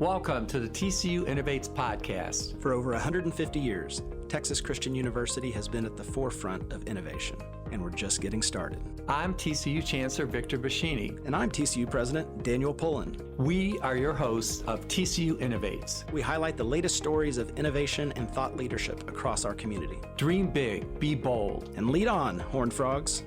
Welcome to the TCU Innovates podcast. For over 150 years, Texas Christian University has been at the forefront of innovation, and we're just getting started. I'm TCU Chancellor Victor Bashini. And I'm TCU President Daniel Pullen. We are your hosts of TCU Innovates. We highlight the latest stories of innovation and thought leadership across our community. Dream big, be bold, and lead on, Horned Frogs.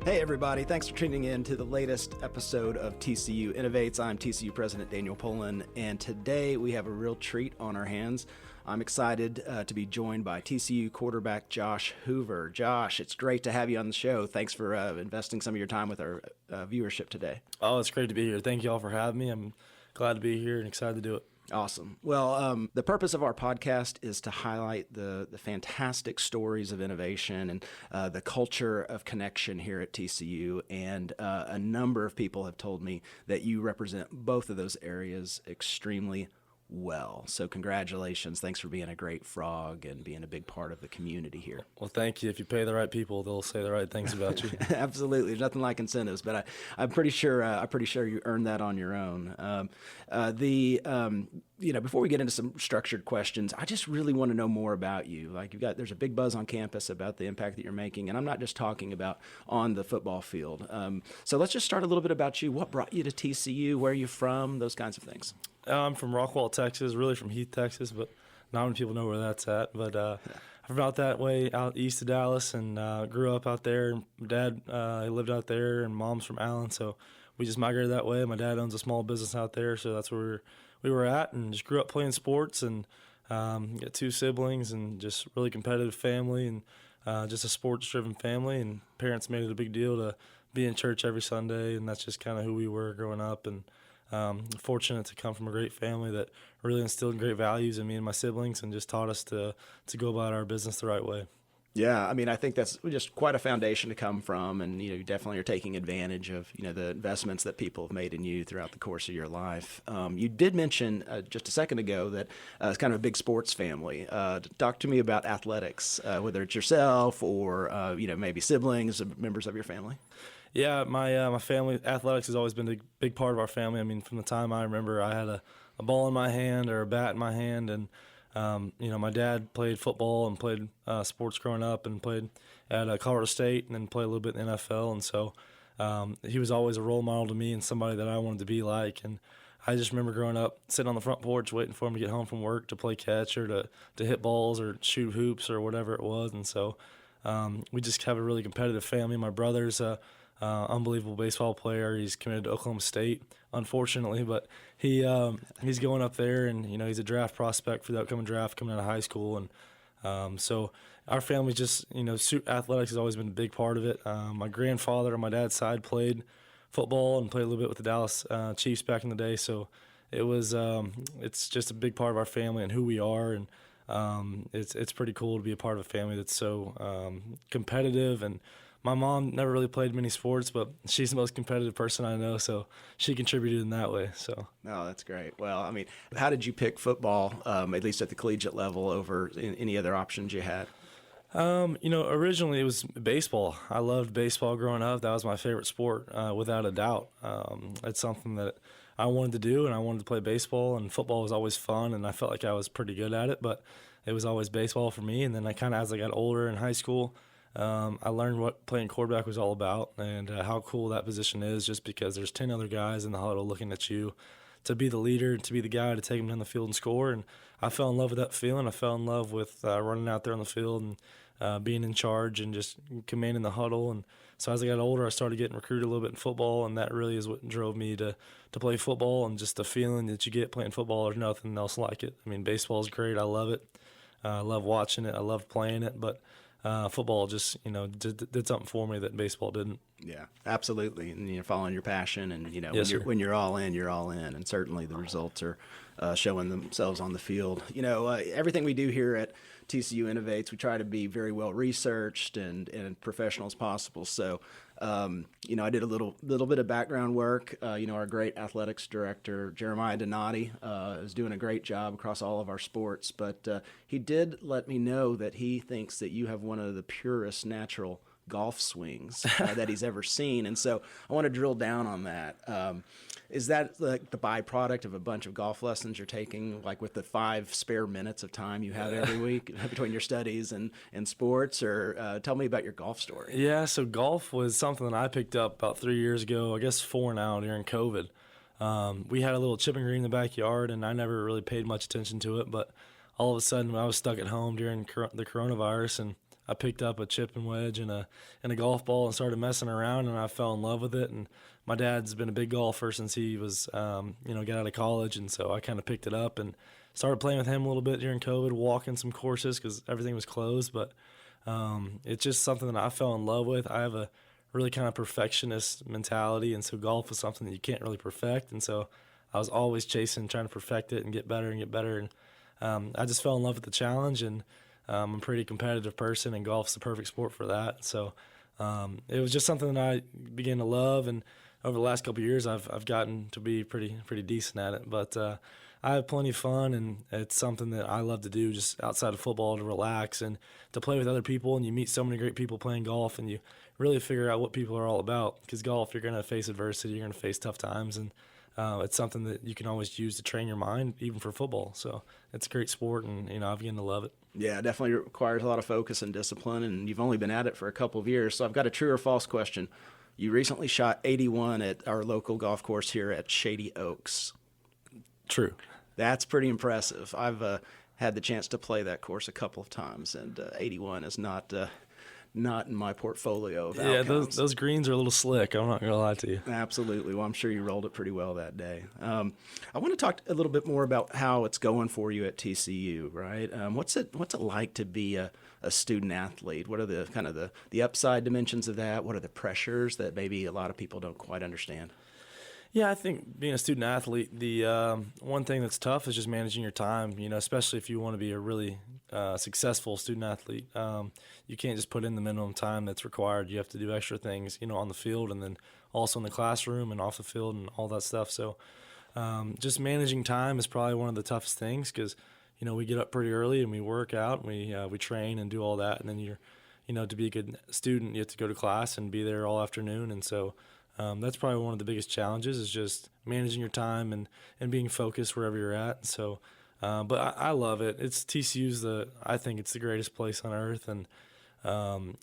Hey everybody, thanks for tuning in to the latest episode of TCU Innovates. I'm TCU President Daniel Pullen, and today we have a real treat on our hands. I'm excited to be joined by TCU quarterback Josh Hoover. Josh, it's great to have you on the show. Thanks for investing some of your time with our viewership today. Oh, it's great to be here. Thank you all for having me. I'm glad to be here and excited to do it. Awesome. Well, the purpose of our podcast is to highlight the fantastic stories of innovation and the culture of connection here at TCU. And a number of people have told me that you represent both of those areas extremely well. So congratulations. Thanks for being a great frog and being a big part of the community here. Well, thank you. If you pay the right people, they'll say the right things about you. Absolutely. There's nothing like incentives, but I'm pretty sure you earned that on your own. Before we get into some structured questions, I just really want to know more about you. There's a big buzz on campus about the impact that you're making, and I'm not just talking about on the football field. So let's just start a little bit about you. What brought you to TCU? Where are you from? Those kinds of things. I'm from Rockwall, Texas, really from Heath, Texas, but not many people know where that's at. But I'm about that way out east of Dallas and grew up out there. My dad lived out there, and mom's from Allen, so we just migrated that way. My dad owns a small business out there, so that's where we were at, and just grew up playing sports and got two siblings and just really competitive family and just a sports-driven family. And parents made it a big deal to be in church every Sunday, and that's just kind of who we were growing up. And fortunate to come from a great family that really instilled great values in me and my siblings and just taught us to go about our business the right way. Yeah, I mean, I think that's just quite a foundation to come from, and you definitely are taking advantage of the investments that people have made in you throughout the course of your life. You did mention just a second ago that it's kind of a big sports family. Talk to me about athletics, whether it's yourself or maybe siblings, members of your family. Yeah, my family, athletics has always been a big part of our family. I mean, from the time I remember, I had a ball in my hand or a bat in my hand, and my dad played football and played sports growing up and played at Colorado State and then played a little bit in the NFL. And so he was always a role model to me and somebody that I wanted to be like. And I just remember growing up sitting on the front porch waiting for him to get home from work to play catch or to hit balls or shoot hoops or whatever it was. And so we just have a really competitive family. My brother's unbelievable baseball player. He's committed to Oklahoma State, unfortunately, but he's going up there, and he's a draft prospect for the upcoming draft coming out of high school. And so our family just athletics has always been a big part of it. My grandfather on my dad's side played football and played a little bit with the Dallas Chiefs back in the day. So it was it's just a big part of our family and who we are, and it's pretty cool to be a part of a family that's so competitive. And my mom never really played many sports, but she's the most competitive person I know, so she contributed in that way. So, oh, that's great. Well, I mean, how did you pick football, at least at the collegiate level, over any other options you had? Originally it was baseball. I loved baseball growing up. That was my favorite sport, without a doubt. It's something that I wanted to do, and I wanted to play baseball, and football was always fun, and I felt like I was pretty good at it, but it was always baseball for me. And then as I got older in high school, I learned what playing quarterback was all about and how cool that position is, just because there's 10 other guys in the huddle looking at you to be the leader, to be the guy to take them down the field and score. And I fell in love with that feeling. I fell in love with running out there on the field and being in charge and just commanding the huddle. And so as I got older, I started getting recruited a little bit in football, and that really is what drove me to play football. And just the feeling that you get playing football, there's nothing else like it. I mean, baseball is great. I love it. I love watching it. I love playing it. But football just, did something for me that baseball didn't. Yeah, absolutely. And you're following your passion, and Yes, when you're all in, you're all in. And certainly the results are showing themselves on the field. Everything we do here at TCU Innovates, we try to be very well researched and professional as possible. So, I did a little bit of background work. Our great athletics director, Jeremiah Donati, is doing a great job across all of our sports. But he did let me know that he thinks that you have one of the purest natural golf swings that he's ever seen. And so I want to drill down on that. Is that like the byproduct of a bunch of golf lessons you're taking, like with the 5 spare minutes of time you have every week between your studies and sports? Or tell me about your golf story. Yeah, so golf was something that I picked up about 3 years ago, I guess 4 now, during COVID. We had a little chipping green in the backyard, and I never really paid much attention to it. But all of a sudden, I was stuck at home during the coronavirus, and I picked up a chip and wedge and a golf ball and started messing around, and I fell in love with it. And my dad's been a big golfer since he was, got out of college, and so I kind of picked it up and started playing with him a little bit during COVID, walking some courses because everything was closed. But it's just something that I fell in love with. I have a really kind of perfectionist mentality, and so golf was something that you can't really perfect. And so I was always trying to perfect it and get better and get better. And I just fell in love with the challenge, and I'm a pretty competitive person, and golf's the perfect sport for that. So it was just something that I began to love, and over the last couple of years, I've gotten to be pretty decent at it. But I have plenty of fun, and it's something that I love to do just outside of football, to relax and to play with other people. And you meet so many great people playing golf, and you really figure out what people are all about. Because golf, you're going to face adversity, you're going to face tough times, and it's something that you can always use to train your mind, even for football. So it's a great sport, and I've begun to love it. Yeah, it definitely requires a lot of focus and discipline, and you've only been at it for a couple of years. So I've got a true or false question. You recently shot 81 at our local golf course here at Shady Oaks. True. That's pretty impressive. I've had the chance to play that course a couple of times, and 81 is not in my portfolio of outcomes. Yeah, those greens are a little slick. I'm not going to lie to you. Absolutely. Well, I'm sure you rolled it pretty well that day. I want to talk a little bit more about how it's going for you at TCU, right? What's it like to be a student athlete? What are the kind of the upside dimensions of that? What are the pressures that maybe a lot of people don't quite understand? Yeah, I think being a student athlete, the one thing that's tough is just managing your time, especially if you want to be a really successful student athlete. You can't just put in the minimum time that's required. You have to do extra things, on the field, and then also in the classroom and off the field and all that stuff. So just managing time is probably one of the toughest things, because, we get up pretty early and we work out and we train and do all that. And then to be a good student, you have to go to class and be there all afternoon. And so that's probably one of the biggest challenges, is just managing your time and being focused wherever you're at. So, but I love it. I think it's the greatest place on earth, and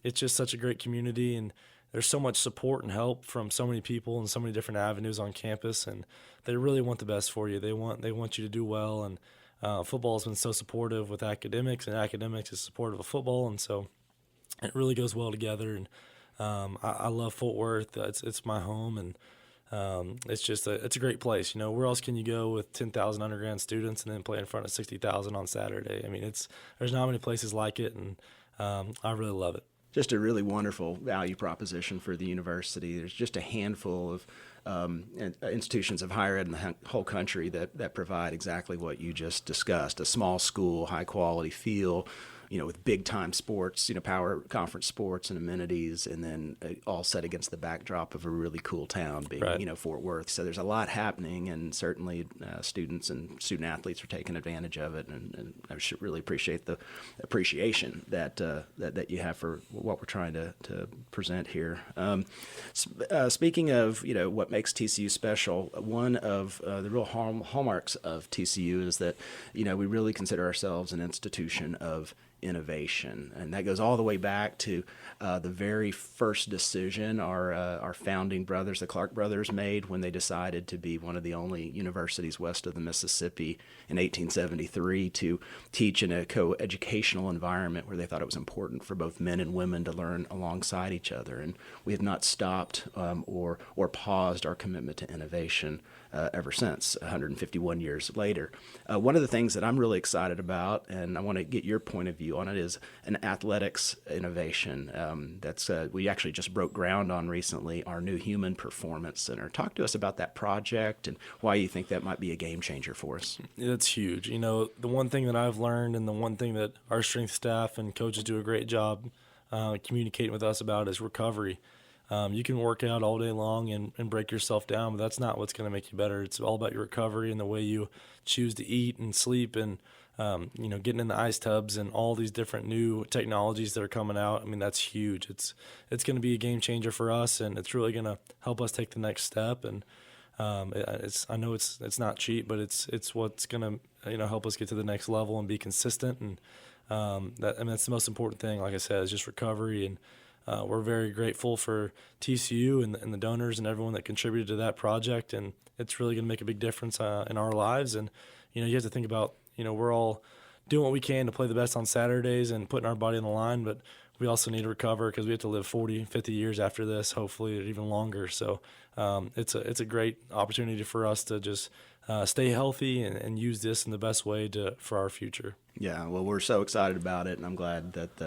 it's just such a great community, and there's so much support and help from so many people and so many different avenues on campus, and they really want the best for you. They want you to do well, and football has been so supportive with academics, and academics is supportive of football, and so it really goes well together. And I love Fort Worth. It's my home, and it's a great place. Where else can you go with 10,000 undergrad students and then play in front of 60,000 on Saturday? I mean, there's not many places like it, and I really love it. Just a really wonderful value proposition for the university. There's just a handful of institutions of higher ed in the whole country that provide exactly what you just discussed: a small school, high quality feel, with big time sports, power conference sports and amenities, and then all set against the backdrop of a really cool town being, right. Fort Worth. So there's a lot happening, and certainly students and student athletes are taking advantage of it. And I should really appreciate the appreciation that you have for what we're trying to present here. Speaking of, what makes TCU special, one of the real hallmarks of TCU is that, we really consider ourselves an institution of innovation, and that goes all the way back to the very first decision our founding brothers, the Clark brothers, made when they decided to be one of the only universities west of the Mississippi in 1873 to teach in a co-educational environment where they thought it was important for both men and women to learn alongside each other. And we have not stopped or paused our commitment to innovation ever since, 151 years later. One of the things that I'm really excited about, and I want to get your point of view on it, is an athletics innovation that's we actually just broke ground on recently, our new Human Performance Center. Talk to us about that project and why you think that might be a game changer for us. It's huge. The one thing that I've learned, and the one thing that our strength staff and coaches do a great job communicating with us about, is recovery. You can work out all day long and break yourself down, but that's not what's going to make you better. It's all about your recovery and the way you choose to eat and sleep and getting in the ice tubs and all these different new technologies that are coming out. I mean, that's huge. It's going to be a game changer for us, and it's really going to help us take the next step. And I know it's not cheap, but it's what's going to help us get to the next level and be consistent. And that's the most important thing. Like I said, is just recovery. And we're very grateful for TCU and the donors and everyone that contributed to that project. And it's really going to make a big difference in our lives. And you have to think about, we're all doing what we can to play the best on Saturdays and putting our body on the line, but we also need to recover because we have to live 40, 50 years after this, hopefully, or even longer. So it's a great opportunity for us to just stay healthy and use this in the best way for our future. Yeah, well, we're so excited about it, and I'm glad that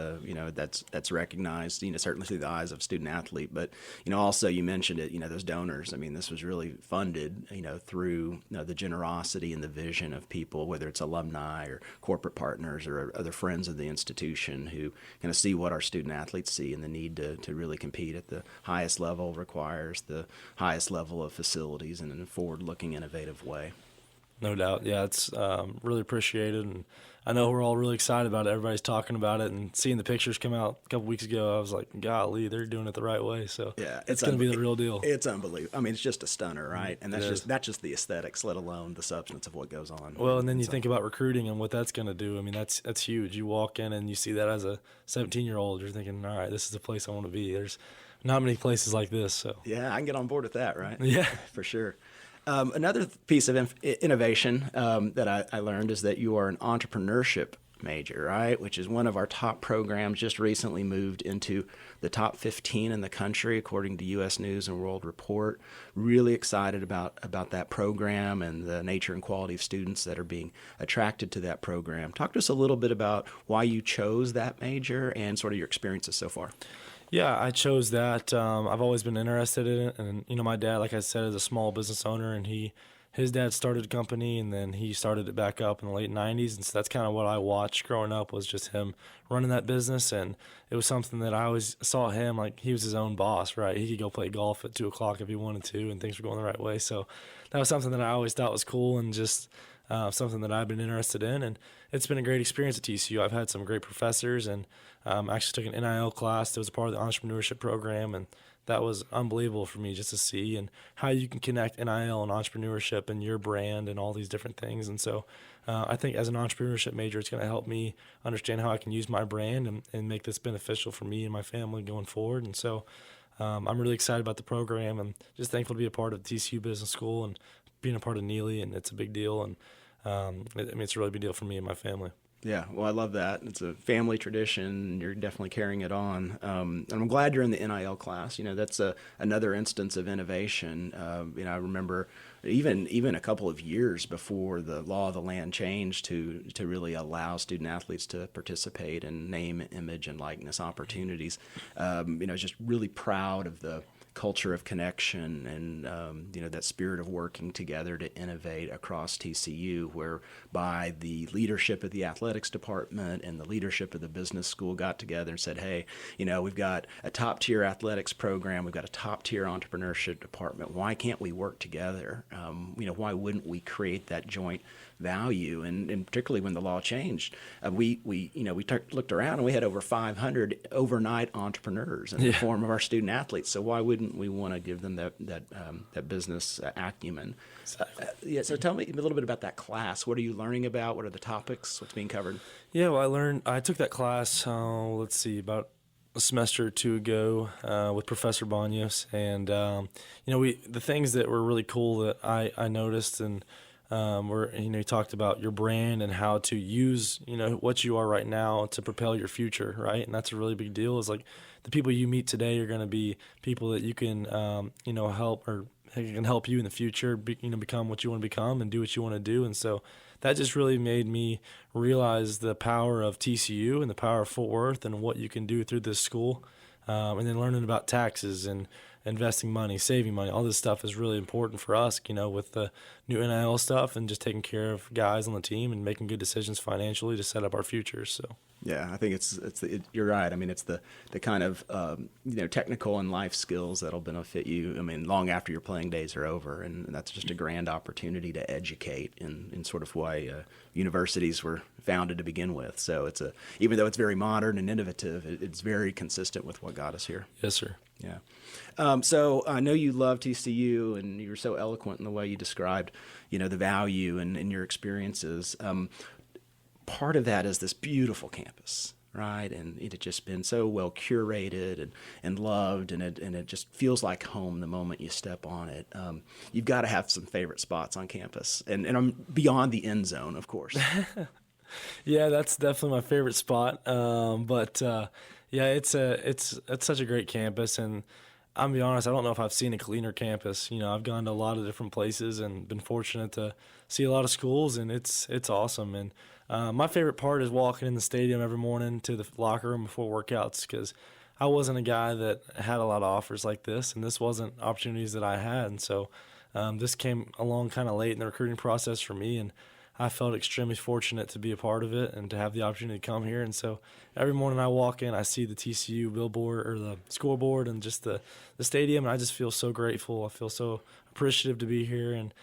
that's recognized. Certainly through the eyes of a student athlete, but also you mentioned it. Those donors. I mean, this was really funded. Through the generosity and the vision of people, whether it's alumni or corporate partners or other friends of the institution who kind of see what our student athletes see, and the need to really compete at the highest level requires the highest level of facilities in a forward-looking, innovative way. No doubt. Yeah, it's really appreciated. And I know we're all really excited about it. Everybody's talking about it, and seeing the pictures come out a couple weeks ago, I was like, golly, they're doing it the right way. So yeah, it's going to be the real deal. It's unbelievable. I mean, it's just a stunner, right? And that's just the aesthetics, let alone the substance of what goes on. Well, and then you think about recruiting and what that's going to do. I mean, that's huge. You walk in and you see that as a 17-year-old, you're thinking, all right, this is the place I want to be. There's not many places like this. So yeah, I can get on board with that, right? Yeah, for sure. Another piece of innovation that I learned is that you are an entrepreneurship major, right? Which is one of our top programs. Just recently moved into the top 15 in the country, according to U.S. News and World Report. Really excited about that program and the nature and quality of students that are being attracted to that program. Talk to us a little bit about why you chose that major and sort of your experiences so far. Yeah, I chose that. I've always been interested in it. And, my dad, like I said, is a small business owner, and his dad started a company, and then he started it back up in the late 90s. And so that's kind of what I watched growing up, was just him running that business. And it was something that I always saw him, like he was his own boss, right? He could go play golf at 2 o'clock if he wanted to, and things were going the right way. So that was something that I always thought was cool, and just something that I've been interested in. And it's been a great experience at TCU. I've had some great professors, and actually took an NIL class that was a part of the entrepreneurship program, and that was unbelievable for me just to see and how you can connect NIL and entrepreneurship and your brand and all these different things. And so I think as an entrepreneurship major, it's going to help me understand how I can use my brand and make this beneficial for me and my family going forward. And so I'm really excited about the program, and just thankful to be a part of TCU Business School and being a part of Neely, and it's a big deal. And it's a really big deal for me and my family. Yeah, well, I love that. It's a family tradition, and you're definitely carrying it on. And I'm glad you're in the NIL class. That's another instance of innovation. I remember even a couple of years before the law of the land changed to really allow student athletes to participate in name, image, and likeness opportunities. I was just really proud of the culture of connection and that spirit of working together to innovate across TCU, whereby the leadership of the athletics department and the leadership of the business school got together and said, hey, we've got a top tier athletics program, we've got a top tier entrepreneurship department. Why can't we work together? Why wouldn't we create that joint value? And particularly when the law changed, we looked around and we had over 500 overnight entrepreneurs in the form of our student athletes. So why wouldn't we want to give them that business acumen? So tell me a little bit about that class. What are you learning about? What are the topics? What's being covered? Yeah, well, I took that class, about a semester or two ago with Professor Banyos. And, the things that were really cool that I noticed and he talked about your brand and how to use, what you are right now to propel your future, right? And that's a really big deal. Is like the people you meet today are going to be people that you can, help, or can help you in the future, become what you want to become and do what you want to do. And so that just really made me realize the power of TCU and the power of Fort Worth and what you can do through this school. And then learning about taxes and investing money, saving money, all this stuff is really important for us, with the new NIL stuff and just taking care of guys on the team and making good decisions financially to set up our futures. So Yeah, I think you're right. I mean, it's the kind of technical and life skills that'll benefit you. I mean, long after your playing days are over, and that's just a grand opportunity to educate in sort of why universities were founded to begin with. So even though it's very modern and innovative, it's very consistent with what got us here. Yes, sir. Yeah. So I know you love TCU, and you were so eloquent in the way you described, the value and your experiences. Part of that is this beautiful campus, right? And it had just been so well curated and loved, and it just feels like home the moment you step on it. You've got to have some favorite spots on campus, and I'm beyond the end zone, of course. Yeah, that's definitely my favorite spot. Yeah, it's such a great campus, and I'm gonna be honest, I don't know if I've seen a cleaner campus. I've gone to a lot of different places and been fortunate to see a lot of schools, and it's awesome. And my favorite part is walking in the stadium every morning to the locker room before workouts, because I wasn't a guy that had a lot of offers like this, and this wasn't opportunities that I had. And so this came along kind of late in the recruiting process for me, and I felt extremely fortunate to be a part of it and to have the opportunity to come here. And so every morning I walk in, I see the TCU billboard or the scoreboard and just the stadium, and I just feel so grateful. I feel so appreciative to be here, and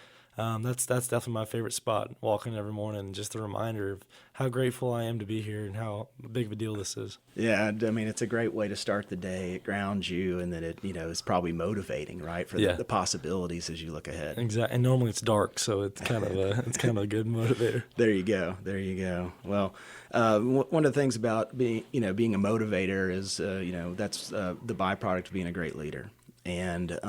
that's definitely my favorite spot, walking every morning, and just a reminder of how grateful I am to be here and how big of a deal this is. Yeah, I mean, it's a great way to start the day. It grounds you, and then it is probably motivating, right, for the possibilities as you look ahead. Exactly. And normally it's dark, so it's kind of a good motivator. There you go. Well, one of the things about being a motivator is that's the byproduct of being a great leader. And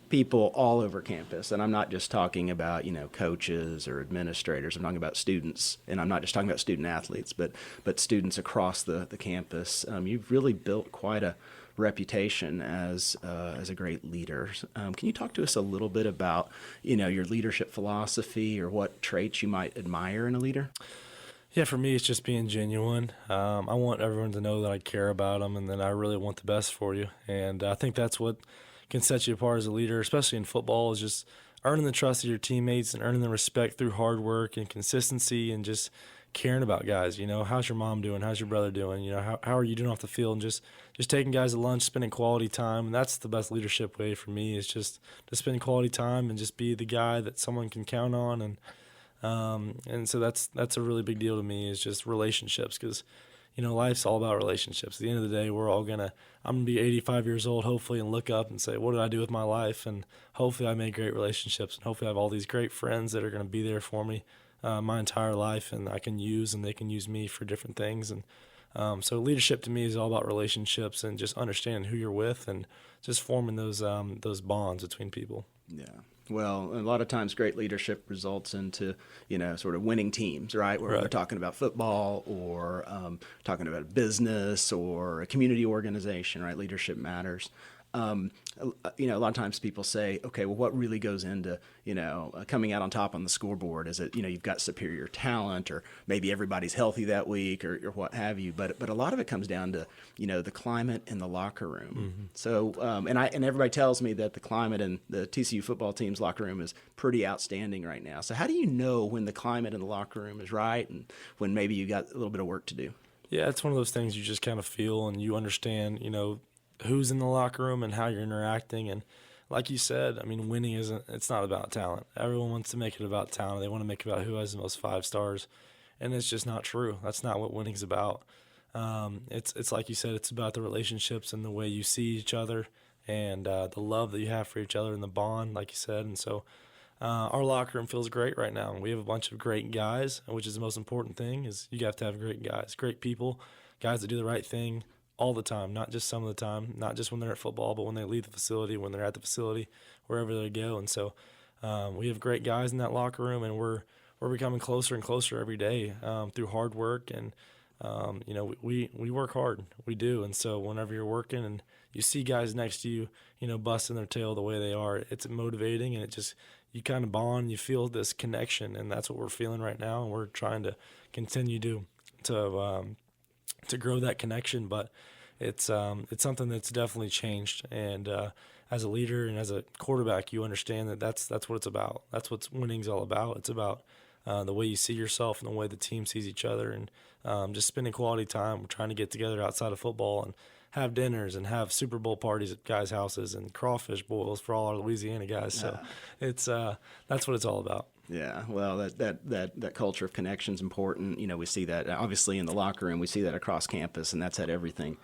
people all over campus, and I'm not just talking about coaches or administrators. I'm talking about students, and I'm not just talking about student athletes, but students across the campus. You've really built quite a reputation as a great leader. Can you talk to us a little bit about your leadership philosophy, or what traits you might admire in a leader? Yeah, for me, it's just being genuine. I want everyone to know that I care about them and that I really want the best for you. And I think that's what can set you apart as a leader, especially in football, is just earning the trust of your teammates and earning the respect through hard work and consistency, and just caring about guys. How's your mom doing? How's your brother doing? How are you doing off the field? And just taking guys to lunch, spending quality time. And that's the best leadership way for me, is just to spend quality time and just be the guy that someone can count on. And so that's a really big deal to me, is just relationships, because life's all about relationships. At the end of the day, I'm gonna be 85 years old, hopefully, and look up and say, what did I do with my life? And hopefully I made great relationships, and hopefully I have all these great friends that are gonna be there for me my entire life, and I can use, and they can use me for different things. And so leadership to me is all about relationships and just understanding who you're with, and just forming those bonds between people. Yeah. Well, a lot of times great leadership results into, sort of winning teams, right? Where we're talking about football, or talking about business, or a community organization, right? Leadership matters. A lot of times people say, okay, well, what really goes into, coming out on top on the scoreboard? Is it, you've got superior talent, or maybe everybody's healthy that week, or what have you? But a lot of it comes down to, the climate in the locker room. Mm-hmm. So, and everybody tells me that the climate in the TCU football team's locker room is pretty outstanding right now. So how do you know when the climate in the locker room is right, and when maybe you got a little bit of work to do? Yeah, it's one of those things you just kind of feel, and you understand, who's in the locker room and how you're interacting. And like you said, I mean, winning it's not about talent. Everyone wants to make it about talent. They want to make it about who has the most 5 stars, and it's just not true. That's not what winning's about. It's like you said, it's about the relationships and the way you see each other, and the love that you have for each other, and the bond, like you said. And so our locker room feels great right now. We have a bunch of great guys, which is the most important thing, is you have to have great guys, great people, guys that do the right thing all the time, not just some of the time, not just when they're at football, but when they leave the facility, when they're at the facility, wherever they go. And so we have great guys in that locker room, and we're becoming closer and closer every day through hard work. And we work hard, we do. And so whenever you're working and you see guys next to you, busting their tail the way they are, it's motivating, and you kind of bond, you feel this connection, and that's what we're feeling right now. And we're trying to continue to grow that connection, but it's something that's definitely changed. And as a leader and as a quarterback, you understand that that's what it's about. That's what winning's all about. It's about the way you see yourself and the way the team sees each other, and just spending quality time. We're trying to get together outside of football and have dinners and have Super Bowl parties at guys' houses and crawfish boils for all our Louisiana guys. So it's that's what it's all about. Yeah, well, that culture of connection is important. We see that obviously in the locker room. We see that across campus, and that's had everything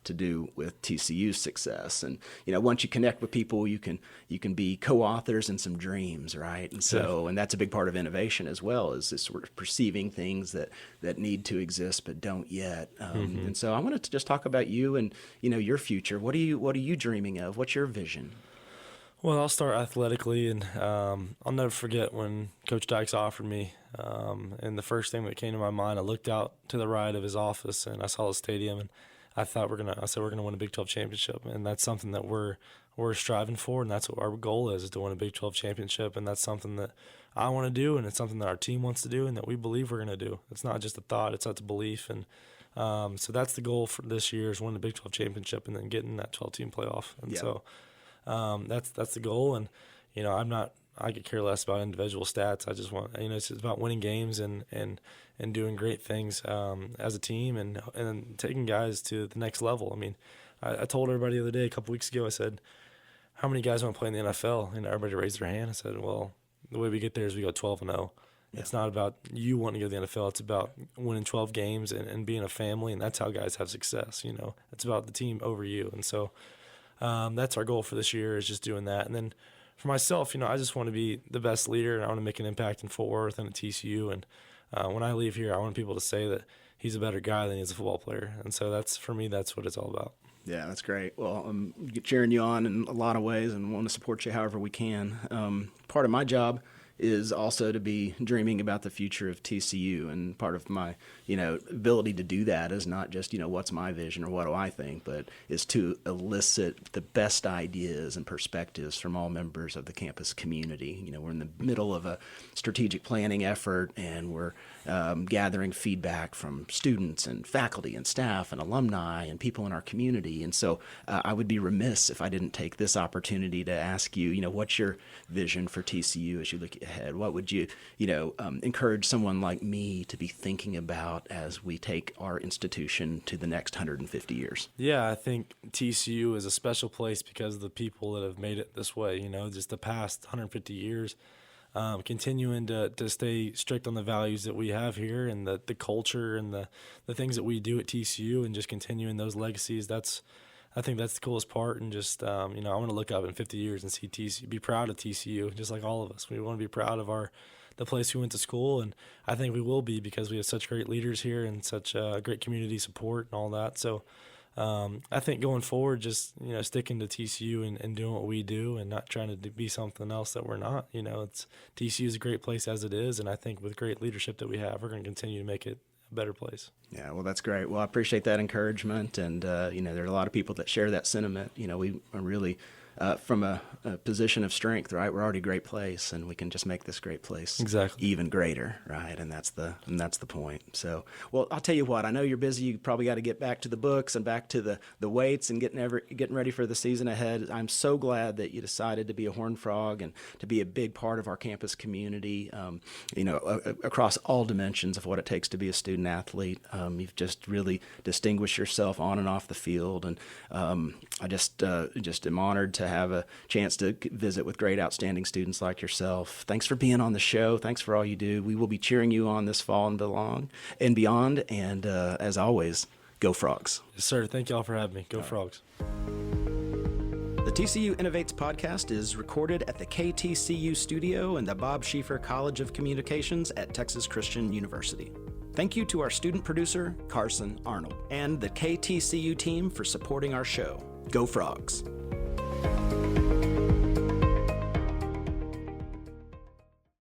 to do with TCU's success. And once you connect with people, you can be co-authors in some dreams, right? And so, and that's a big part of innovation as well, is this sort of perceiving things that need to exist but don't yet. And so, I wanted to just talk about you and your future. What are you dreaming of? What's your vision? Well, I'll start athletically, and I'll never forget when Coach Dykes offered me. And the first thing that came to my mind, I looked out to the right of his office, and I saw the stadium, and I said we're gonna win a Big 12 championship, and that's something that we're striving for, and that's what our goal is to win a Big 12 championship, and that's something that I want to do, and it's something that our team wants to do, and that we believe we're gonna do. It's not just a thought; it's a belief, and so that's the goal for this year: is win the Big 12 championship, and then getting that 12-team playoff. And so that's the goal, and I could care less about individual stats. I just want, it's about winning games and doing great things as a team and taking guys to the next level. I mean, I told everybody the other day, a couple weeks ago, I said, how many guys want to play in the NFL? And everybody raised their hand. I said, well, the way we get there is we go 12-0. Yeah. It's not about you wanting to go to the NFL. It's about winning 12 games and being a family, and that's how guys have success. It's about the team over you. And so that's our goal for this year, is just doing that. And then for myself, I just want to be the best leader, and I want to make an impact in Fort Worth and at TCU. And when I leave here, I want people to say that he's a better guy than he is a football player. And so for me, that's what it's all about. Yeah, that's great. Well, I'm cheering you on in a lot of ways and want to support you however we can. Part of my job is also to be dreaming about the future of TCU, and part of my ability to do that is not just what's my vision or what do I think, but is to elicit the best ideas and perspectives from all members of the campus community. We're in the middle of a strategic planning effort, and we're gathering feedback from students and faculty and staff and alumni and people in our community. And so I would be remiss if I didn't take this opportunity to ask you, what's your vision for TCU as you look ahead? What would you, encourage someone like me to be thinking about as we take our institution to the next 150 years? Yeah, I think TCU is a special place because of the people that have made it this way, just the past 150 years. Continuing to stay strict on the values that we have here, and the culture and the things that we do at TCU, and just continuing those legacies. I think that's the coolest part. And just I want to look up in 50 years and see TCU, be proud of TCU, just like all of us. We want to be proud of the place we went to school, and I think we will be, because we have such great leaders here and such great community support and all that. So I think going forward, just sticking to TCU and doing what we do, and not trying to be something else that we're not. TCU is a great place as it is, and I think with great leadership that we have, we're going to continue to make it a better place. Yeah, well, that's great. Well, I appreciate that encouragement, and there are a lot of people that share that sentiment. We are really from a position of strength, right? We're already a great place, and we can just make this great place even greater, right? And that's the point. So, well, I'll tell you what. I know you're busy. You probably got to get back to the books and back to the weights and getting ready for the season ahead. I'm so glad that you decided to be a Horned Frog and to be a big part of our campus community. Across all dimensions of what it takes to be a student athlete. You've just really distinguished yourself on and off the field, and I just am honored to have a chance to visit with great, outstanding students like yourself. Thanks for being on the show. Thanks for all you do. We will be cheering you on this fall and beyond. And as always, go Frogs. Yes, sir. Thank y'all for having me. Go Frogs. The TCU Innovates podcast is recorded at the KTCU studio in the Bob Schieffer College of Communications at Texas Christian University. Thank you to our student producer, Carson Arnold, and the KTCU team for supporting our show. Go Frogs.